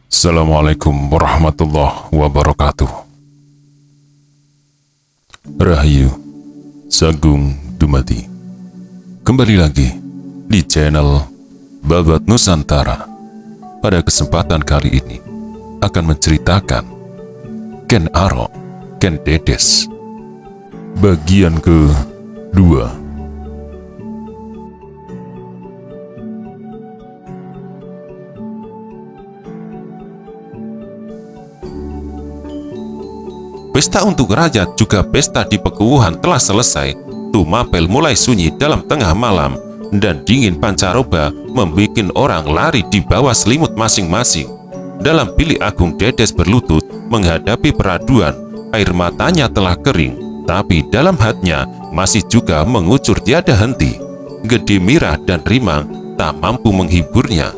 Assalamualaikum warahmatullahi wabarakatuh. Rahayu, Sagung Dumadi. Kembali lagi di channel Babat Nusantara. Pada kesempatan kali ini akan menceritakan Ken Arok, Ken Dedes, bagian kedua. Pesta untuk raja juga pesta di Pekuwuhan telah selesai. Tumapel mulai sunyi dalam tengah malam, dan dingin pancaroba membuat orang lari di bawah selimut masing-masing. Dalam bilik agung Dedes berlutut menghadapi peraduan. Air matanya telah kering, tapi dalam hatinya masih juga mengucur tiada henti. Gede Mirah dan Rimang tak mampu menghiburnya.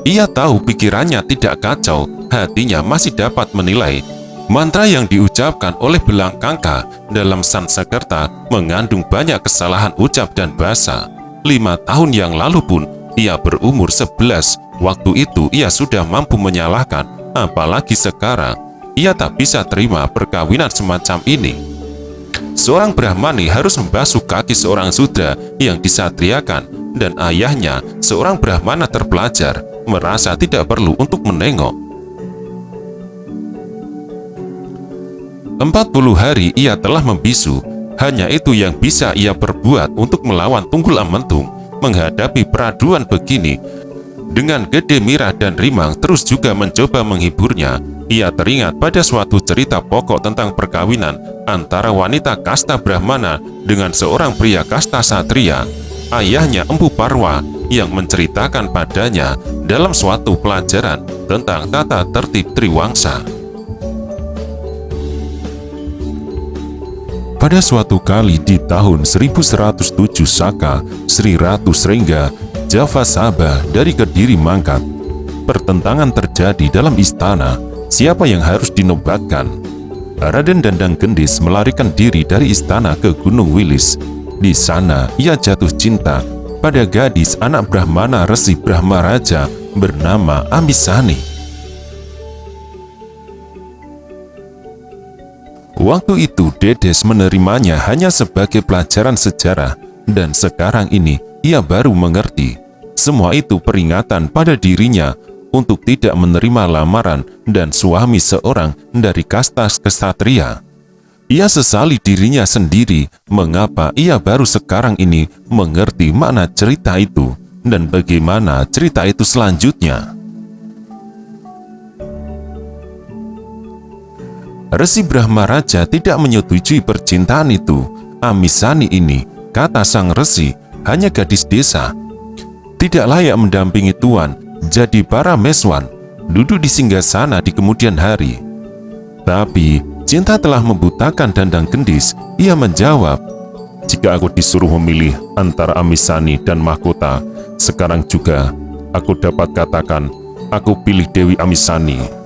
Ia tahu pikirannya tidak kacau, hatinya masih dapat menilai. Mantra yang diucapkan oleh Belang Kangka dalam Sansekerta mengandung banyak kesalahan ucap dan bahasa. 5 tahun yang lalu pun ia berumur 11. Waktu itu ia sudah mampu menyalahkan, apalagi sekarang. Ia tak bisa terima perkawinan semacam ini. Seorang Brahmani harus membasuh kaki seorang Sudra yang disatriakan, dan ayahnya, seorang Brahmana terpelajar, merasa tidak perlu untuk menengok. 40 hari ia telah membisu. Hanya itu yang bisa ia perbuat untuk melawan Tunggul Amentung. Menghadapi peraduan begini, dengan Gede Mirah dan Rimang terus juga mencoba menghiburnya, ia teringat pada suatu cerita pokok tentang perkawinan antara wanita kasta Brahmana dengan seorang pria kasta Satria. Ayahnya Empu Parwa yang menceritakan padanya dalam suatu pelajaran tentang tata tertib Triwangsa. Pada suatu kali di tahun 1107 Saka, Sri Ratu Srengga, Java Sabha dari Kediri mangkat. Pertentangan terjadi dalam istana, siapa yang harus dinobatkan. Raden Dandang Gendis melarikan diri dari istana ke Gunung Wilis. Di sana ia jatuh cinta pada gadis anak Brahmana Resi Brahmaraja bernama Amisani. Waktu itu Dedes menerimanya hanya sebagai pelajaran sejarah, dan sekarang ini ia baru mengerti. Semua itu peringatan pada dirinya untuk tidak menerima lamaran dan suami seorang dari kasta kesatria. Ia sesali dirinya sendiri mengapa ia baru sekarang ini mengerti makna cerita itu dan bagaimana cerita itu selanjutnya. Resi Brahmaraja tidak menyetujui percintaan itu. Amisani ini, kata sang resi, hanya gadis desa, tidak layak mendampingi tuan jadi para meswan, duduk di singgasana di kemudian hari. Tapi cinta telah membutakan Dandang Gendis. Ia menjawab, jika aku disuruh memilih antara Amisani dan mahkota, sekarang juga aku dapat katakan, aku pilih Dewi Amisani.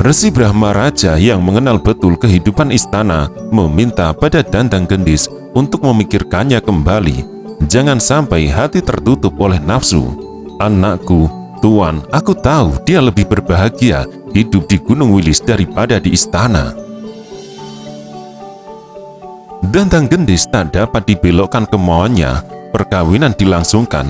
Resi Brahmaraja yang mengenal betul kehidupan istana meminta pada Dandang Gendis untuk memikirkannya kembali. Jangan sampai hati tertutup oleh nafsu. Anakku, Tuan, aku tahu dia lebih berbahagia hidup di Gunung Wilis daripada di istana. Dandang Gendis tak dapat dibelokkan kemauannya. Perkawinan dilangsungkan.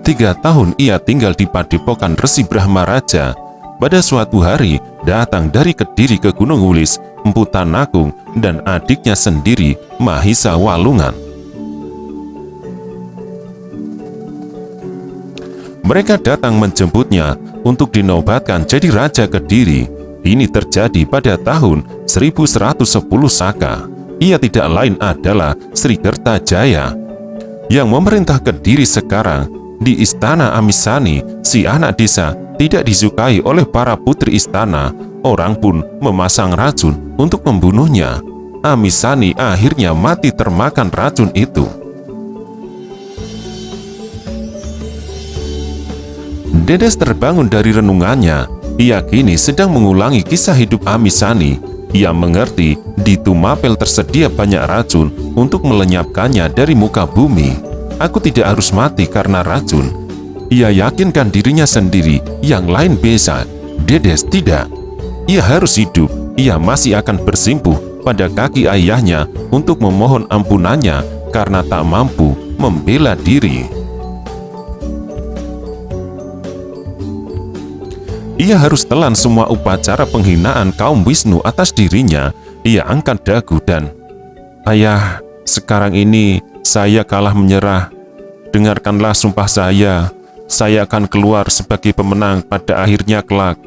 3 tahun ia tinggal di padepokan Resi Brahmaraja. Pada suatu hari, datang dari Kediri ke Gunung Wilis Empu Tanakung dan adiknya sendiri, Mahisa Walungan. Mereka datang menjemputnya untuk dinobatkan jadi Raja Kediri. Ini terjadi pada tahun 1110 Saka. Ia tidak lain adalah Sri Kertajaya yang memerintah Kediri sekarang. Di istana Amisani, si anak desa tidak disukai oleh para putri istana. Orang pun memasang racun untuk membunuhnya. Amisani akhirnya mati termakan racun itu. Dedes terbangun dari renungannya. Ia kini sedang mengulangi kisah hidup Amisani. Ia mengerti di Tumapel tersedia banyak racun untuk melenyapkannya dari muka bumi. Aku tidak harus mati karena racun. Ia yakinkan dirinya sendiri, yang lain bisa. Dedes tidak. Ia harus hidup. Ia masih akan bersimpuh pada kaki ayahnya untuk memohon ampunannya karena tak mampu membela diri. Ia harus telan semua upacara penghinaan kaum Wisnu atas dirinya. Ia angkat dagu dan, "Ayah, sekarang ini saya kalah menyerah. Dengarkanlah sumpah saya. Saya akan keluar sebagai pemenang pada akhirnya kelak."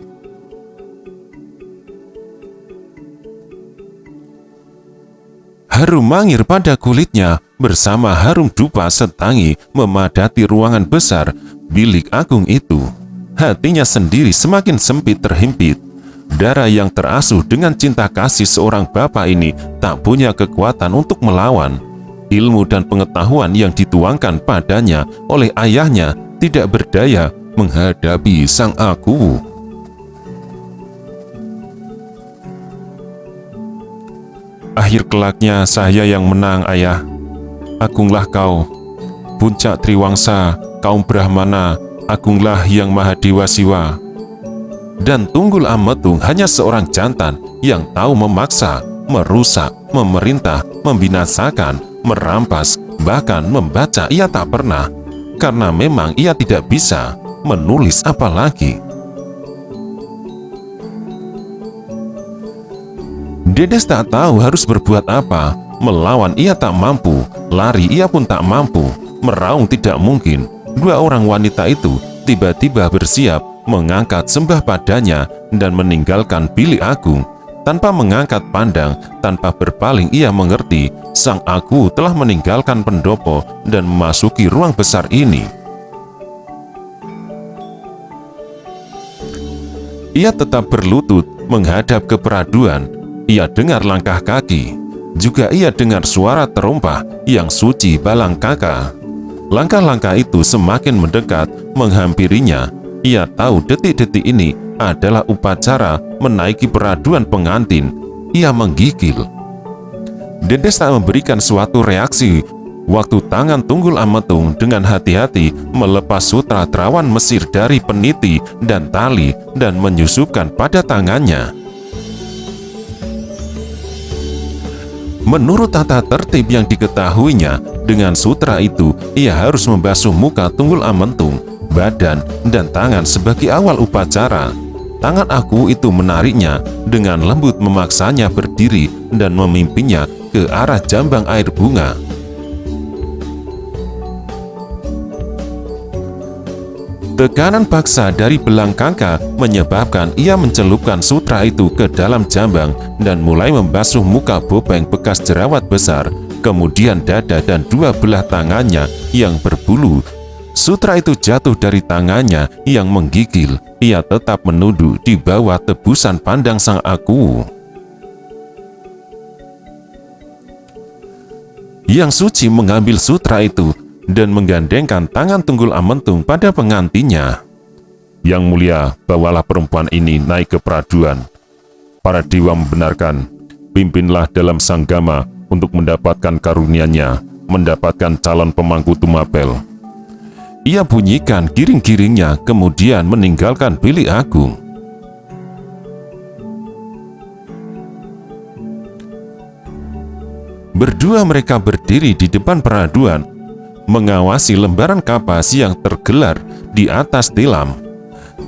Harum mangir pada kulitnya bersama harum dupa setangi memadati ruangan besar bilik agung itu. Hatinya sendiri semakin sempit terhimpit. Darah yang terasuh dengan cinta kasih seorang bapak ini tak punya kekuatan untuk melawan. Ilmu dan pengetahuan yang dituangkan padanya oleh ayahnya tidak berdaya menghadapi sang aku. Akhir kelaknya saya yang menang, ayah. Agunglah kau, puncak Triwangsa, kaum Brahmana, agunglah yang maha dewa siwa. Dan Tunggul Ametung hanya seorang jantan yang tahu memaksa, merusak, memerintah, membinasakan, merampas, bahkan membaca ia tak pernah. Karena memang ia tidak bisa menulis apalagi. Dedes tak tahu harus berbuat apa. Melawan ia tak mampu, lari ia pun tak mampu, meraung tidak mungkin. Dua orang wanita itu tiba-tiba bersiap mengangkat sembah padanya dan meninggalkan bilik agung. Tanpa mengangkat pandang, tanpa berpaling ia mengerti sang aku telah meninggalkan pendopo dan memasuki ruang besar ini. Ia tetap berlutut menghadap ke peraduan. Ia dengar langkah kaki. Juga ia dengar suara terompah yang suci balang kaka. Langkah-langkah itu semakin mendekat, menghampirinya. Ia tahu detik-detik ini adalah upacara menaiki peraduan pengantin. Ia menggigil. Dedes tak memberikan suatu reaksi waktu tangan Tunggul Ametung dengan hati-hati melepas sutra terawan Mesir dari peniti dan tali dan menyusupkan pada tangannya. Menurut tata tertib yang diketahuinya, dengan sutra itu ia harus membasuh muka Tunggul Ametung, badan, dan tangan sebagai awal upacara. Tangan aku itu menariknya, dengan lembut memaksanya berdiri dan memimpinnya ke arah jambang air bunga. Tekanan paksa dari belang kaka menyebabkan ia mencelupkan sutra itu ke dalam jambang dan mulai membasuh muka Bopeng bekas jerawat besar, kemudian dada dan dua belah tangannya yang berbulu. Sutra itu jatuh dari tangannya yang menggigil. Ia tetap menunduk di bawah tebusan pandang sang aku. Yang suci mengambil sutra itu dan menggandengkan tangan Tunggul Ametung pada pengantinnya. "Yang mulia, bawalah perempuan ini naik ke peraduan. Para dewa membenarkan, pimpinlah dalam sanggama untuk mendapatkan karunia-Nya, mendapatkan calon pemangku Tumapel." Ia bunyikan giring-giringnya, kemudian meninggalkan bilik agung. Berdua mereka berdiri di depan peraduan, mengawasi lembaran kapas yang tergelar di atas tilam.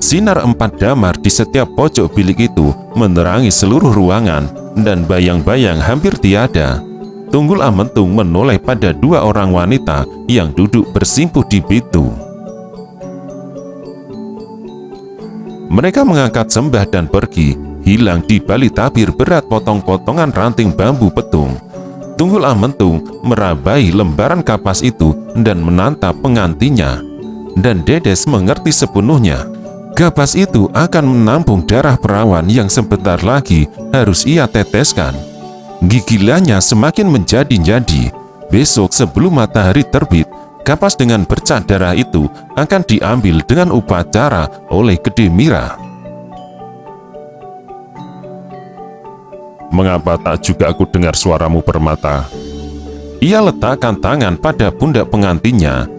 Sinar 4 damar di setiap pojok bilik itu menerangi seluruh ruangan, dan bayang-bayang hampir tiada. Tunggul Ametung menoleh pada dua orang wanita yang duduk bersimpuh di pintu. Mereka mengangkat sembah dan pergi, hilang di balik tabir berat potong-potongan ranting bambu petung. Tunggul Ametung merabai lembaran kapas itu dan menatap pengantinnya. Dan Dedes mengerti sepenuhnya. Kapas itu akan menampung darah perawan yang sebentar lagi harus ia teteskan. Gigilannya semakin menjadi-jadi. Besok sebelum matahari terbit, kapas dengan bercak darah itu akan diambil dengan upacara oleh Gede Mira. Mengapa tak juga aku dengar suaramu permata? Ia letakkan tangan pada pundak pengantinnya,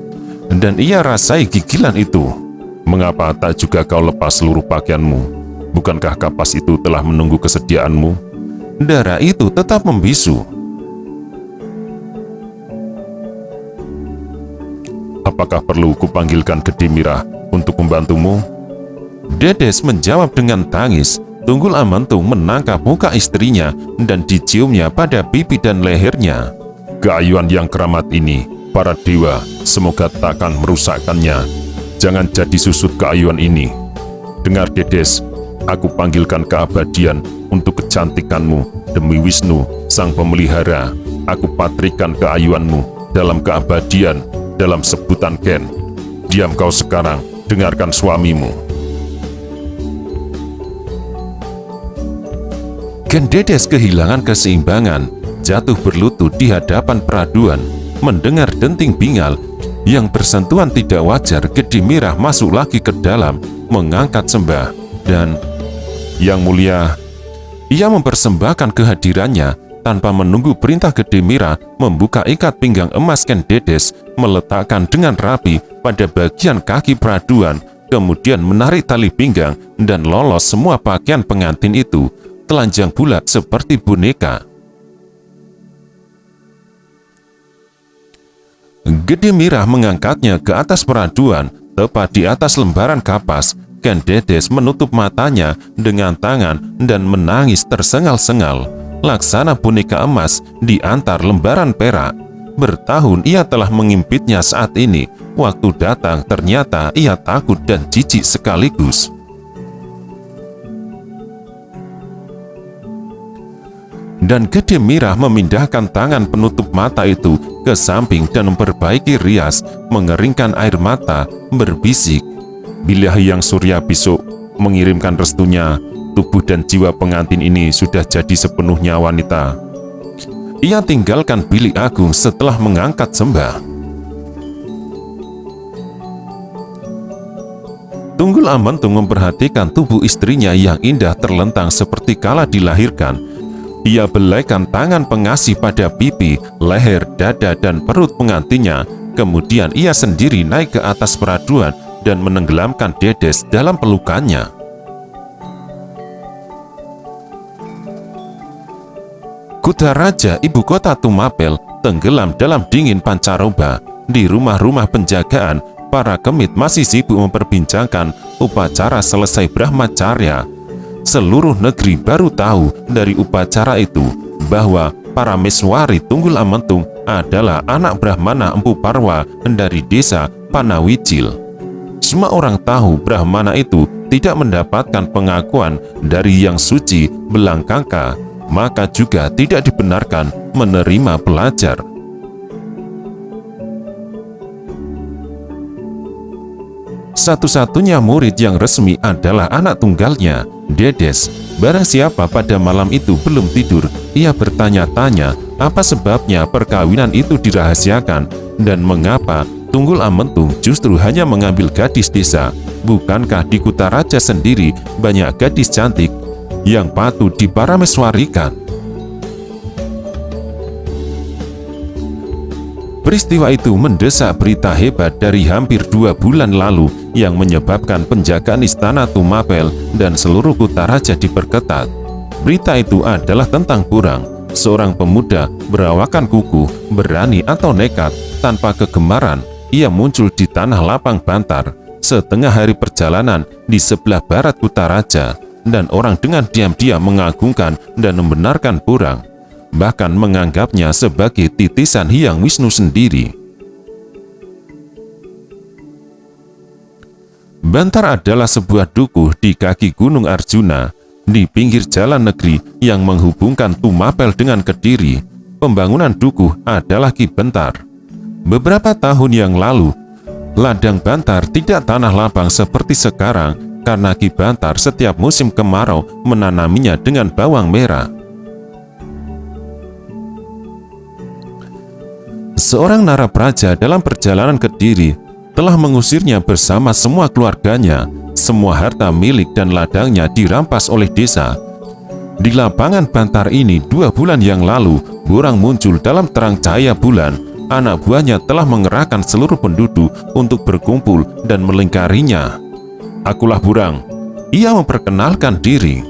dan ia rasai gigilan itu. Mengapa tak juga kau lepas seluruh pakaianmu? Bukankah kapas itu telah menunggu kesediaanmu? Darah itu tetap membisu. Apakah perlu kupanggilkan Gede Mirah untuk membantumu? Dedes menjawab dengan tangis. Tunggul Amantung menangkap muka istrinya dan diciumnya pada pipi dan lehernya. Keayuan yang keramat ini, para dewa, semoga takkan merusakkannya. Jangan jadi susut keayuan ini. Dengar Dedes, aku panggilkan keabadian untuk kecantikanmu. Demi Wisnu, sang pemelihara, aku patrikan keayuanmu dalam keabadian, dalam sebutan Ken. Diam kau sekarang, dengarkan suamimu. Ken Dedes kehilangan keseimbangan, jatuh berlutut di hadapan peraduan. Mendengar denting bingal yang bersentuhan tidak wajar, Gede Mirah masuk lagi ke dalam, mengangkat sembah. Dan, Yang Mulia, ia mempersembahkan kehadirannya tanpa menunggu perintah. Gede Mirah membuka ikat pinggang emas Ken Dedes, meletakkan dengan rapi pada bagian kaki peraduan, kemudian menarik tali pinggang dan lolos semua pakaian pengantin itu, telanjang bulat seperti boneka. Gede Mirah mengangkatnya ke atas peraduan, tepat di atas lembaran kapas. Ken Dedes menutup matanya dengan tangan dan menangis tersengal-sengal, laksana boneka emas di antar lembaran perak. Bertahun ia telah mengimpitnya, saat ini waktu datang ternyata ia takut dan jijik sekaligus. Dan Gede Mirah memindahkan tangan penutup mata itu ke samping dan memperbaiki rias, mengeringkan air mata, berbisik, "Bila Hyang Surya besok mengirimkan restunya, tubuh dan jiwa pengantin ini sudah jadi sepenuhnya wanita." Ia tinggalkan bilik agung setelah mengangkat sembah. Tunggul Amantung memperhatikan tubuh istrinya yang indah terlentang seperti kala dilahirkan. Ia belaikan tangan pengasih pada pipi, leher, dada, dan perut pengantinnya. Kemudian ia sendiri naik ke atas peraduan dan menenggelamkan Dedes dalam pelukannya. Kutaraja, ibu kota Tumapel, tenggelam dalam dingin pancaroba. Di rumah-rumah penjagaan, para kemit masih sibuk memperbincangkan upacara selesai Brahmacarya. Seluruh negeri baru tahu dari upacara itu bahwa para Meswari Tunggul Amantung adalah anak Brahmana Empu Parwa dari desa Panawijil. Semua orang tahu Brahmana itu tidak mendapatkan pengakuan dari Yang Suci Belangkangka, maka juga tidak dibenarkan menerima pelajar. Satu-satunya murid yang resmi adalah anak tunggalnya, Dedes. Barang siapa pada malam itu belum tidur, ia bertanya-tanya apa sebabnya perkawinan itu dirahasiakan dan mengapa Tunggul Amantung justru hanya mengambil gadis desa. Bukankah di Kutaraja sendiri banyak gadis cantik yang patut diparameswarikan? Peristiwa itu mendesak berita hebat dari hampir 2 bulan lalu yang menyebabkan penjagaan istana Tumapel dan seluruh Kutaraja diperketat. Berita itu adalah tentang Kurang, seorang pemuda berawakan kukuh, berani atau nekat, tanpa kegemaran. Ia muncul di tanah lapang Bantar, setengah hari perjalanan di sebelah barat Kutaraja, dan orang dengan diam-diam mengagungkan dan membenarkan Kurang, bahkan menganggapnya sebagai titisan Hyang Wisnu sendiri. Bantar adalah sebuah dukuh di kaki Gunung Arjuna, di pinggir jalan negeri yang menghubungkan Tumapel dengan Kediri. Pembangunan dukuh adalah Ki Bentar. Beberapa tahun yang lalu, ladang Bantar tidak tanah lapang seperti sekarang karena Ki Bantar setiap musim kemarau menanaminya dengan bawang merah. Seorang narapraja dalam perjalanan Kediri telah mengusirnya bersama semua keluarganya. Semua harta milik dan ladangnya dirampas oleh desa. Di lapangan Bantar ini 2 bulan yang lalu, Burang muncul dalam terang cahaya bulan. Anak buahnya telah mengerahkan seluruh penduduk untuk berkumpul dan melingkarinya. Akulah Burang. Ia memperkenalkan diri.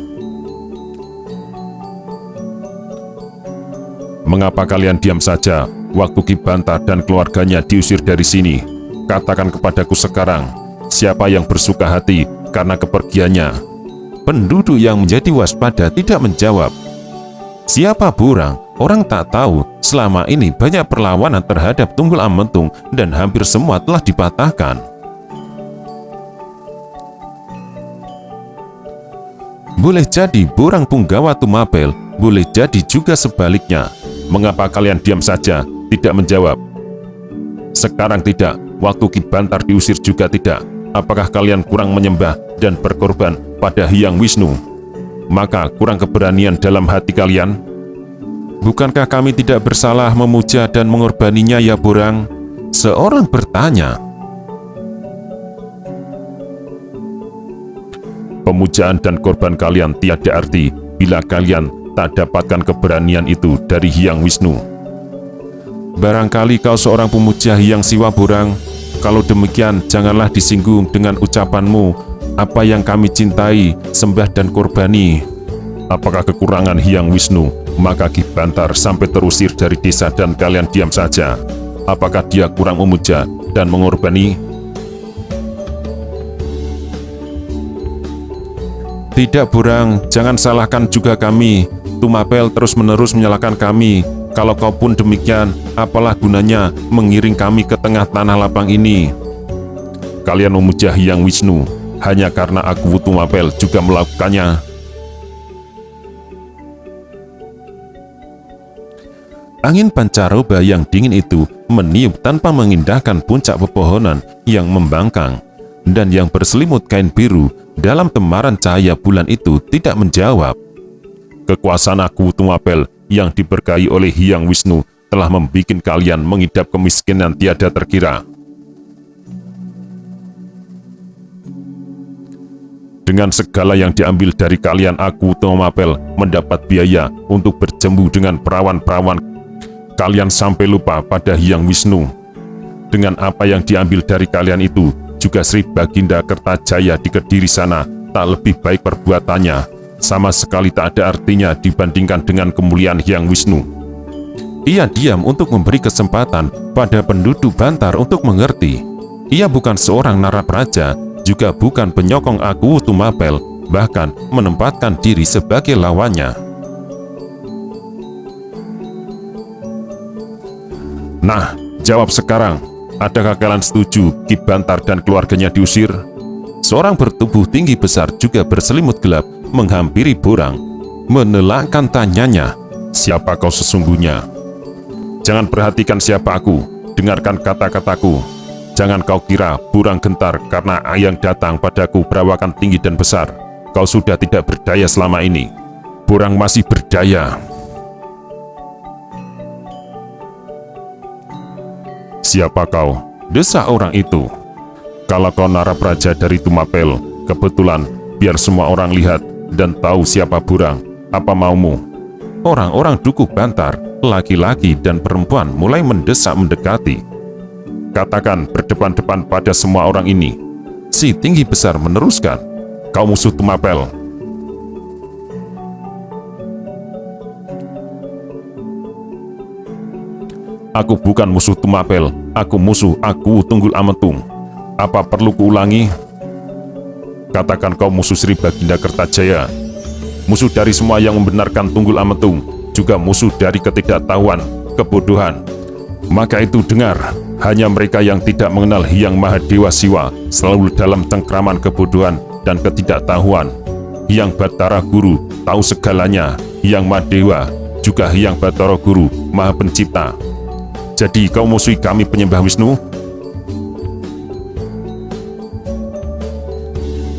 Mengapa kalian diam saja waktu Ki Bantar dan keluarganya diusir dari sini? Katakan kepadaku sekarang, siapa yang bersuka hati karena kepergiannya? Penduduk yang menjadi waspada tidak menjawab. Siapa Burang? Orang tak tahu. Selama ini banyak perlawanan terhadap Tunggul Ametung dan hampir semua telah dipatahkan. Boleh jadi Burang Punggawa Tumapel, boleh jadi juga sebaliknya. Mengapa kalian diam saja, tidak menjawab? Sekarang tidak, waktu Ki Bantar diusir juga tidak. Apakah kalian kurang menyembah dan berkorban pada Hyang Wisnu? Maka kurang keberanian dalam hati kalian? Bukankah kami tidak bersalah memuja dan mengorbaninya ya Burang? Seorang bertanya. Pemujaan dan korban kalian tiada arti bila kalian tak dapatkan keberanian itu dari Hyang Wisnu. Barangkali kau seorang pemuja Hyang Siwa Burang. Kalau demikian, janganlah disinggung dengan ucapanmu, apa yang kami cintai, sembah dan korbani. Apakah kekurangan Hyang Wisnu, maka Ki Bantar sampai terusir dari desa dan kalian diam saja? Apakah dia kurang memuja dan mengorbani? Tidak Burang, jangan salahkan juga kami. Tumapel terus-menerus menyalahkan kami. Kalau kau pun demikian, apalah gunanya mengiring kami ke tengah tanah lapang ini? Kalian memuja Hyang Wisnu hanya karena aku Tumapel juga melakukannya. Angin pancaroba yang dingin itu meniup tanpa mengindahkan puncak pepohonan yang membangkang, dan yang berselimut kain biru dalam temaran cahaya bulan itu tidak menjawab. Kekuasaan aku Tumapel yang diberkahi oleh Hyang Wisnu telah membuat kalian mengidap kemiskinan tiada terkira. Dengan segala yang diambil dari kalian, aku Tumapel mendapat biaya untuk berjembu dengan perawan-perawan. Kalian sampai lupa pada Hyang Wisnu. Dengan apa yang diambil dari kalian itu, juga Sri Baginda Kertajaya di Kediri sana tak lebih baik perbuatannya. Sama sekali tak ada artinya dibandingkan dengan kemuliaan Hyang Wisnu. Ia diam untuk memberi kesempatan pada penduduk Bantar untuk mengerti. Ia bukan seorang narapraja, juga bukan penyokong aku Tumapel, bahkan menempatkan diri sebagai lawannya. Nah, jawab sekarang, adakah kalian setuju Ki Bantar dan keluarganya diusir? Seorang bertubuh tinggi besar juga berselimut gelap menghampiri Burang, menelakkan tanyanya, siapa kau sesungguhnya? Jangan perhatikan siapa aku, dengarkan kata-kataku. Jangan kau kira Burang gentar karena yang datang padaku berawakan tinggi dan besar. Kau sudah tidak berdaya selama ini. Burang masih berdaya. Siapa kau? Desa orang itu. Kalau kau narapraja dari Tumapel, kebetulan biar semua orang lihat dan tahu siapa Burang. Apa maumu? Orang-orang Dukuh Bantar, laki-laki dan perempuan mulai mendesak mendekati. Katakan berdepan-depan pada semua orang ini. Si tinggi besar meneruskan, kau musuh Tumapel. Aku bukan musuh Tumapel, aku musuh aku Tunggul Ametung. Apa perlu kuulangi? Katakan kau musuh Sri Baginda Kertajaya, musuh dari semua yang membenarkan Tunggul Ametung, juga musuh dari ketidaktahuan, kebodohan. Maka itu dengar, hanya mereka yang tidak mengenal Hyang Mahadewa Siwa selalu dalam cengkraman kebodohan dan ketidaktahuan. Hyang Batara Guru tahu segalanya, Hyang Mahadewa juga Hyang Batara Guru Maha Pencipta. Jadi kau musuhi kami penyembah Wisnu?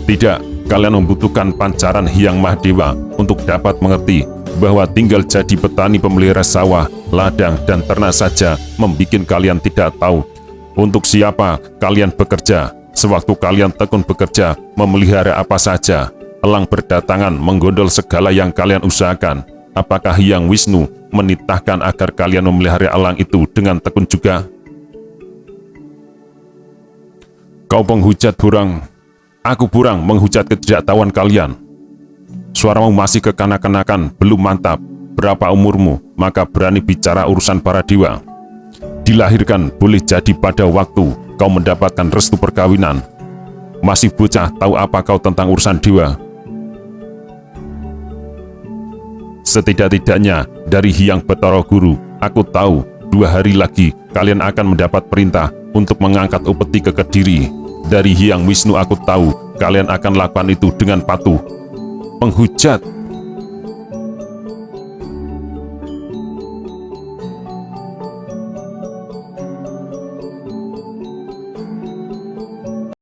Tidak, kalian membutuhkan pancaran Hyang Mahadewa untuk dapat mengerti bahwa tinggal jadi petani pemelihara sawah, ladang, dan ternak saja membuat kalian tidak tahu untuk siapa kalian bekerja. Sewaktu kalian tekun bekerja, memelihara apa saja, elang berdatangan menggondol segala yang kalian usahakan. Apakah Hyang Wisnu menitahkan agar kalian memelihara elang itu dengan tekun juga? Kau penghujat burang, aku burang menghujat ketidaktahuan kalian. Suaramu masih kekanak-kanakan, belum mantap. Berapa umurmu, maka berani bicara urusan para dewa. Dilahirkan boleh jadi pada waktu kau mendapatkan restu perkawinan. Masih bocah, tahu apa kau tentang urusan dewa? Setidak-tidaknya dari Hyang Bathara Guru, aku tahu 2 hari lagi kalian akan mendapat perintah untuk mengangkat upeti ke Kediri. Dari Hyang Wisnu aku tahu kalian akan lakukan itu dengan patuh. Penghujat,